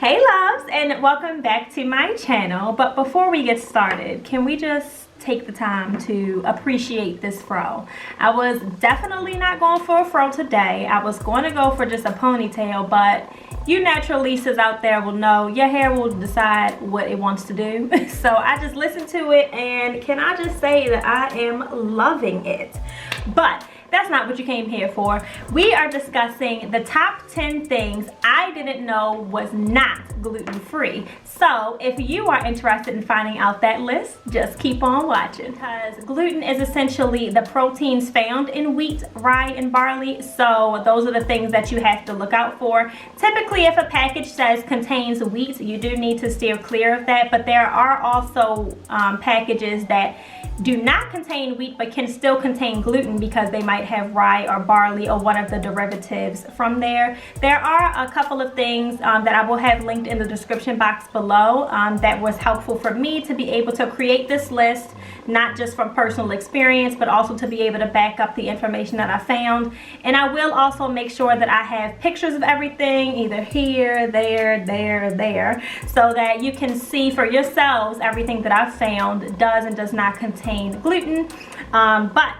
Hey loves, and welcome back to my channel. But before we get started, can we just take the time to appreciate this fro? I was definitely not going for a fro today. I was going to go for just a ponytail, but you naturalistas out there will know your hair will decide what it wants to do. So I just listened to it, and can I just say that I am loving it. But that's not what you came here for. We are discussing the top 10 things I didn't know was not gluten-free. So if you are interested in finding out that list, just keep on watching, because gluten is essentially the proteins found in wheat, rye, and barley. So those are the things that you have to look out for. Typically, if a package says contains wheat, you do need to steer clear of that. But there are also packages that do not contain wheat but can still contain gluten because they might have rye or barley or one of the derivatives from there. There are a couple of things that I will have linked in the description box below that was helpful for me to be able to create this list, not just from personal experience but also to be able to back up the information that I found. And I will also make sure that I have pictures of everything, either here, there, so that you can see for yourselves everything that I've found does and does not contain gluten. But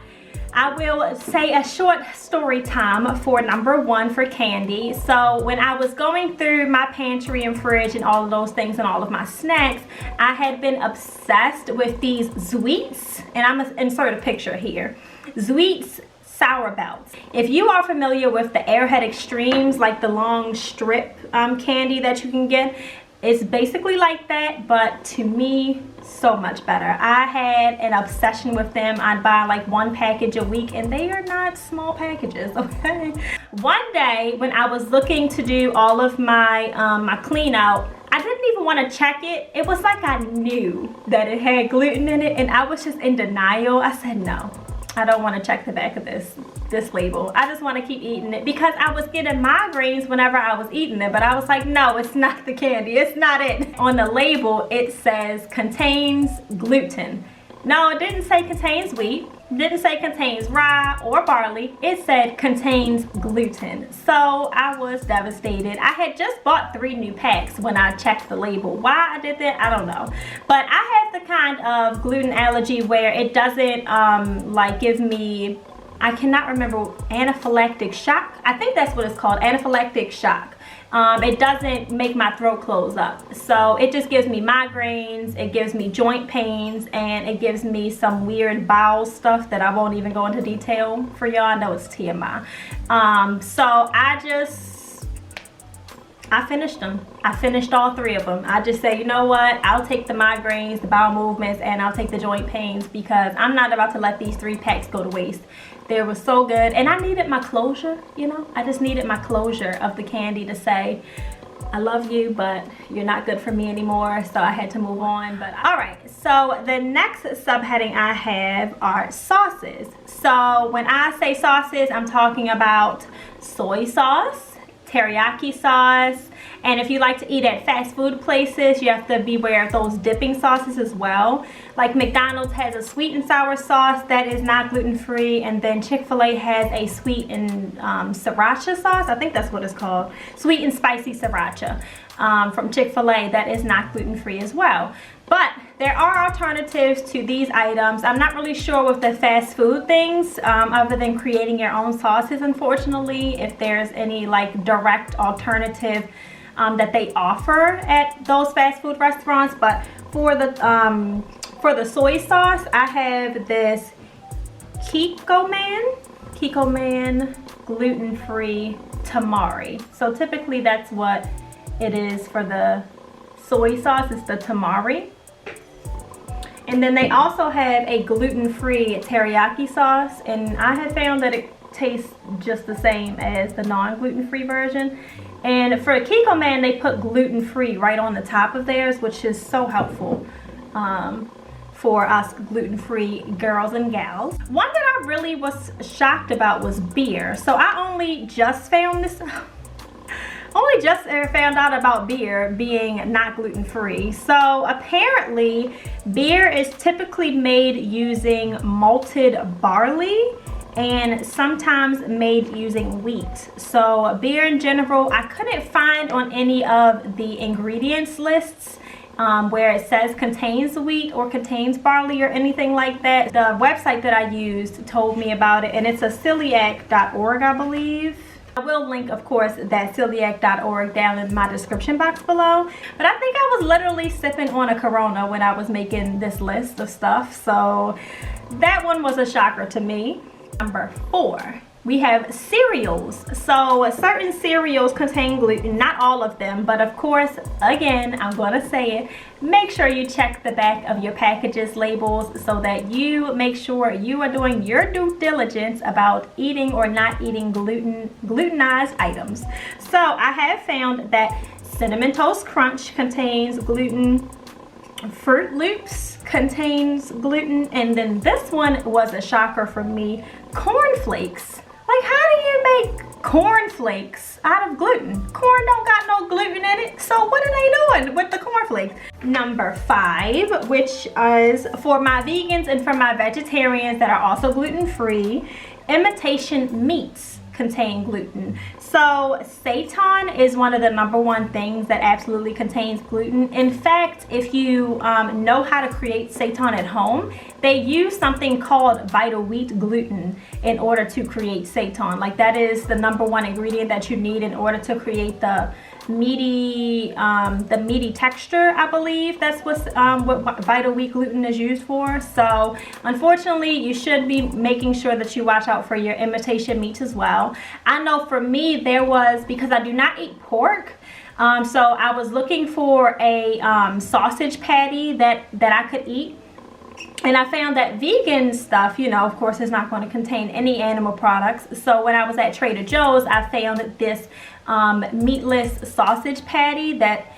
I will say a short story time for number one for candy. So when I was going through my pantry and fridge and all of those things and all of my snacks, I had been obsessed with these Sweets, and I'm gonna insert a picture here. Sweets sour belts. If you are familiar with the Airhead Extremes, like the long strip candy that you can get, it's basically like that, but to me, so much better. I had an obsession with them. I'd buy like one package a week, and they are not small packages, okay? One day when I was looking to do all of my my clean out, I didn't even want to check it. It was like I knew that it had gluten in it, and I was just in denial. I said, no, I don't want to check the back of this label. I just want to keep eating it because I was getting migraines whenever I was eating it. But I was like, no, it's not the candy. It's not it. On the label, it says contains gluten. No, it didn't say contains wheat. It didn't say contains rye or barley. It said contains gluten. So I was devastated. I had just bought 3 new packs when I checked the label. Why I did that, I don't know. But I have the kind of gluten allergy where it doesn't like give me, I cannot remember, anaphylactic shock. I think that's what it's called, anaphylactic shock. It doesn't make my throat close up. So it just gives me migraines, it gives me joint pains, and it gives me some weird bowel stuff that I won't even go into detail for y'all. I know it's TMI. So I finished them. I finished all 3 of them. I just say, you know what? I'll take the migraines, the bowel movements, and I'll take the joint pains because I'm not about to let these 3 packs go to waste. They were so good, and I needed my closure, you know? I just needed my closure of the candy to say, I love you, but you're not good for me anymore, so I had to move on. But all right, so the next subheading I have are sauces. So when I say sauces, I'm talking about soy sauce, teriyaki sauce, and if you like to eat at fast food places, you have to beware of those dipping sauces as well. Like McDonald's has a sweet and sour sauce that is not gluten-free, and then Chick-fil-A has a sweet and sriracha sauce. I think that's what it's called. Sweet and spicy sriracha from Chick-fil-A that is not gluten-free as well. But there are alternatives to these items. I'm not really sure with the fast food things, other than creating your own sauces, unfortunately, if there's any like direct alternative that they offer at those fast food restaurants. But for the soy sauce, I have this Kikkoman gluten-free tamari. So typically that's what it is for the soy sauce. It's the tamari. And then they also have a gluten-free teriyaki sauce, and I have found that it tastes just the same as the non-gluten-free version. And for Kikkoman, they put gluten-free right on the top of theirs, which is so helpful for us gluten-free girls and gals. One that I really was shocked about was beer. So I only just found out about beer being not gluten-free. So apparently beer is typically made using malted barley and sometimes made using wheat. So beer in general, I couldn't find on any of the ingredients lists where it says contains wheat or contains barley or anything like that. The website that I used told me about it, and it's a celiac.org, I believe. I will link, of course, that celiac.org down in my description box below. But I think I was literally sipping on a Corona when I was making this list of stuff. So that one was a shocker to me. Number 4. We have cereals. So certain cereals contain gluten, not all of them, but of course, again, I'm gonna say it, make sure you check the back of your packages labels so that you make sure you are doing your due diligence about eating or not eating glutenized items. So I have found that Cinnamon Toast Crunch contains gluten, Fruit Loops contains gluten, and then this one was a shocker for me, Corn Flakes. Like, how do you make cornflakes out of gluten? Corn don't got no gluten in it, so what are they doing with the cornflakes? Number 5, which is for my vegans and for my vegetarians that are also gluten-free, imitation meats contain gluten. So seitan is one of the number 1 things that absolutely contains gluten. In fact, if you know how to create seitan at home, they use something called Vital Wheat gluten in order to create seitan. Like, that is the number 1 ingredient that you need in order to create the meaty texture, I believe. That's what Vital Wheat gluten is used for. So unfortunately, you should be making sure that you watch out for your imitation meats as well. I know for me, there was, because I do not eat pork, so I was looking for a sausage patty that I could eat. And I found that vegan stuff, you know, of course, is not going to contain any animal products. So when I was at Trader Joe's, I found this meatless sausage patty that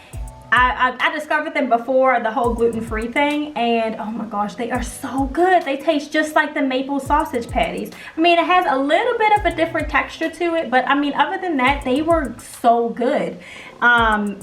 I discovered them before the whole gluten-free thing, and oh my gosh, they are so good. They taste just like the maple sausage patties. I mean, it has a little bit of a different texture to it, but I mean, other than that, they were so good.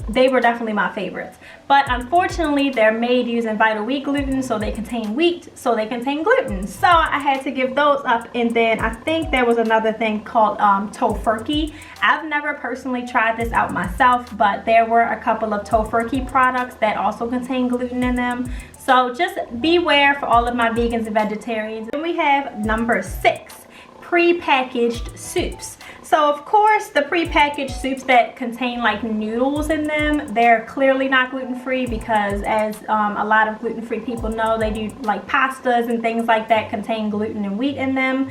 They were definitely my favorites. But unfortunately, they're made using Vital Wheat gluten, so they contain wheat, so they contain gluten. So I had to give those up. And then I think there was another thing called tofurkey. I've never personally tried this out myself, but there were a couple of tofurkey products that also contain gluten in them. So just beware for all of my vegans and vegetarians. And we have number 6. Prepackaged soups. So of course, the prepackaged soups that contain like noodles in them, they're clearly not gluten-free, because as a lot of gluten-free people know, they do like pastas and things like that contain gluten and wheat in them.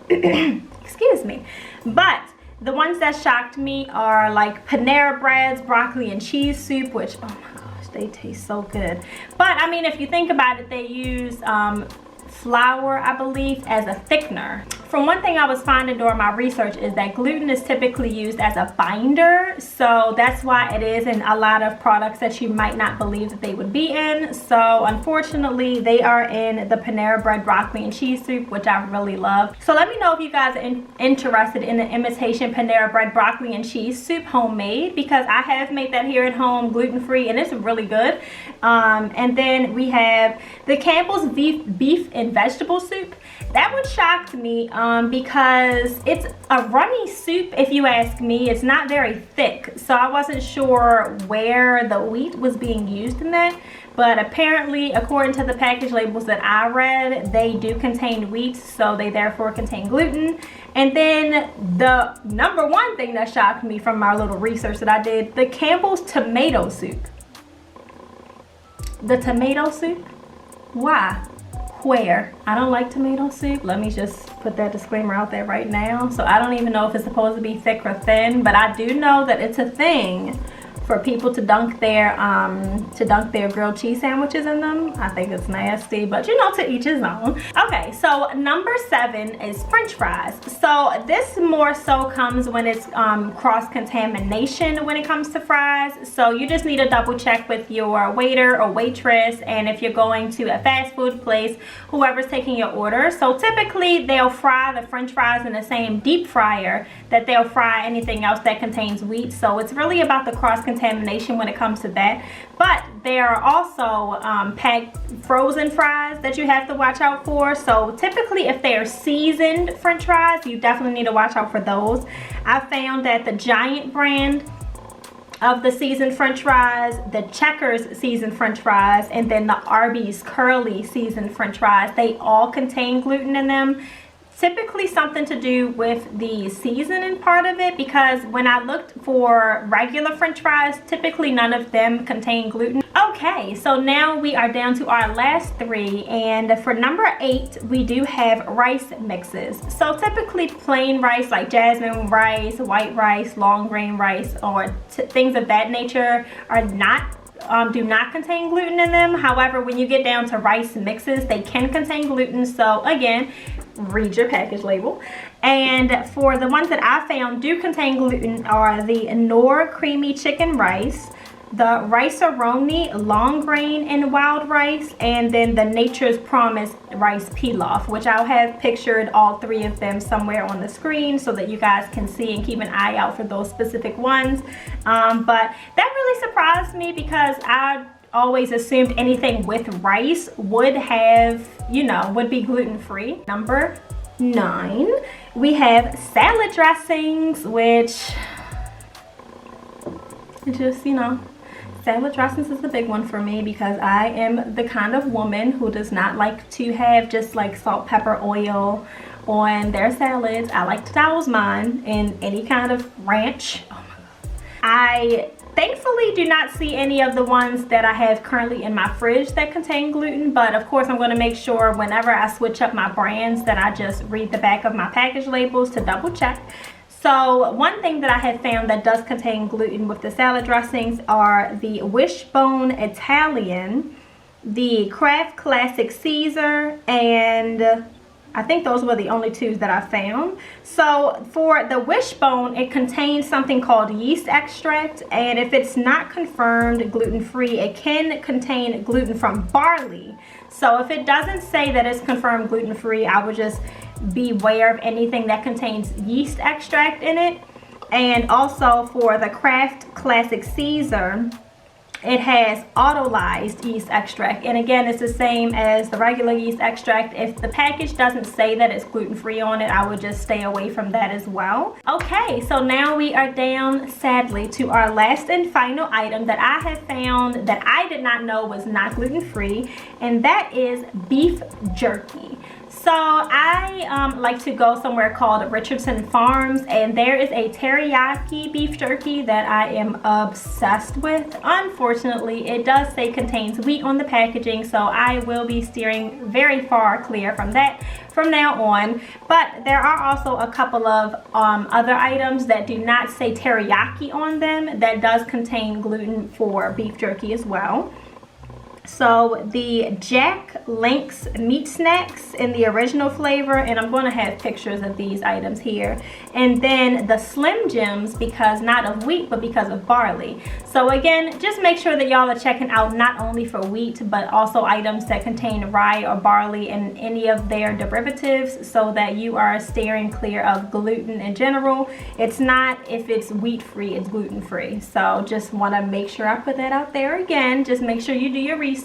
Excuse me. But the ones that shocked me are like Panera Bread's broccoli and cheese soup, which, oh my gosh, they taste so good. But I mean, if you think about it, they use flour, I believe, as a thickener. From one thing I was finding during my research is that gluten is typically used as a binder, so that's why it is in a lot of products that you might not believe that they would be in. So unfortunately, they are in the Panera Bread broccoli and cheese soup, which I really love. So let me know if you guys are interested in the imitation Panera Bread broccoli and cheese soup homemade, because I have made that here at home gluten-free and it's really good. And then we have the Campbell's beef and vegetable soup. That one shocked me because it's a runny soup, if you ask me. It's not very thick, so I wasn't sure where the wheat was being used in that. But apparently, according to the package labels that I read, they do contain wheat, so they therefore contain gluten. And then the number 1 thing that shocked me from my little research that I did, the Campbell's tomato soup. The tomato soup? Why? Where? I don't like tomato soup. Let me just put that disclaimer out there right now. So I don't even know if it's supposed to be thick or thin, but I do know that it's a thing for people to dunk their grilled cheese sandwiches in them. I think it's nasty, but you know, to each his own. Okay, so number 7 is French fries. So this more so comes when it's cross-contamination when it comes to fries. So you just need to double check with your waiter or waitress, and if you're going to a fast food place, whoever's taking your order. So typically they'll fry the French fries in the same deep fryer that they'll fry anything else that contains wheat. So it's really about the cross-contamination contamination when it comes to that. But there are also packed frozen fries that you have to watch out for. So typically if they are seasoned french fries, you definitely need to watch out for those. I found that the Giant brand of the seasoned french fries, the Checkers seasoned french fries, and then the Arby's curly seasoned french fries, they all contain gluten in them. Typically something to do with the seasoning part of it, because when I looked for regular french fries, typically none of them contain gluten. Okay, so now we are down to our last three, and for number 8 we do have rice mixes. So typically plain rice like jasmine rice, white rice, long grain rice, or things of that nature are not do not contain gluten in them. However, when you get down to rice mixes, they can contain gluten. So again, read your package label. And for the ones that I found do contain gluten are the Knorr creamy chicken rice, the rice-a-roni long grain and wild rice, and then the Nature's Promise rice pilaf, which I'll have pictured all 3 of them somewhere on the screen so that you guys can see and keep an eye out for those specific ones. But that really surprised me, because I always assumed anything with rice would have, you know, would be gluten-free. Number 9, we have salad dressings, which just, you know, salad dressings is the big one for me, because I am the kind of woman who does not like to have just like salt, pepper, oil on their salads. I like to douse mine in any kind of ranch. Oh my God. I thankfully do not see any of the ones that I have currently in my fridge that contain gluten, but of course I'm going to make sure whenever I switch up my brands that I just read the back of my package labels to double check. So one thing that I have found that does contain gluten with the salad dressings are the Wishbone Italian, the Kraft Classic Caesar, and I think those were the only 2 that I found. So for the Wishbone, it contains something called yeast extract, and if it's not confirmed gluten-free, it can contain gluten from barley. So if it doesn't say that it's confirmed gluten-free, I would just beware of anything that contains yeast extract in it. And also for the Kraft Classic Caesar, it has autolyzed yeast extract, and again it's the same as the regular yeast extract. If the package doesn't say that it's gluten-free on it, I would just stay away from that as well. Okay, so now we are down sadly to our last and final item that I have found that I did not know was not gluten-free, and that is beef jerky. So I like to go somewhere called Richardson Farms, and there is a teriyaki beef jerky that I am obsessed with. Unfortunately, it does say contains wheat on the packaging, so I will be steering very far clear from that from now on. But there are also a couple of other items that do not say teriyaki on them that does contain gluten for beef jerky as well. So the Jack Link's meat snacks in the original flavor, and I'm going to have pictures of these items here, and then the Slim Jims, because not of wheat but because of barley. So again, just make sure that y'all are checking out not only for wheat but also items that contain rye or barley and any of their derivatives, so that you are steering clear of gluten in general. It's not, if it's wheat free, it's gluten free. So just want to make sure I put that out there again. Just make sure you do your research.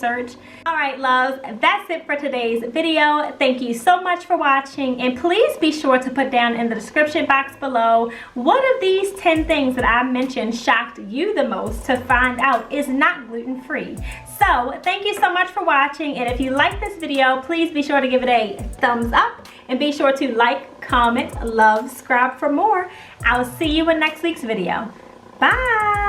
All right, loves, that's it for today's video. Thank you so much for watching, and please be sure to put down in the description box below what of these 10 things that I mentioned shocked you the most to find out is not gluten-free. So thank you so much for watching, and if you like this video, please be sure to give it a thumbs up, and be sure to like, comment, love, subscribe for more. I'll see you in next week's video. Bye.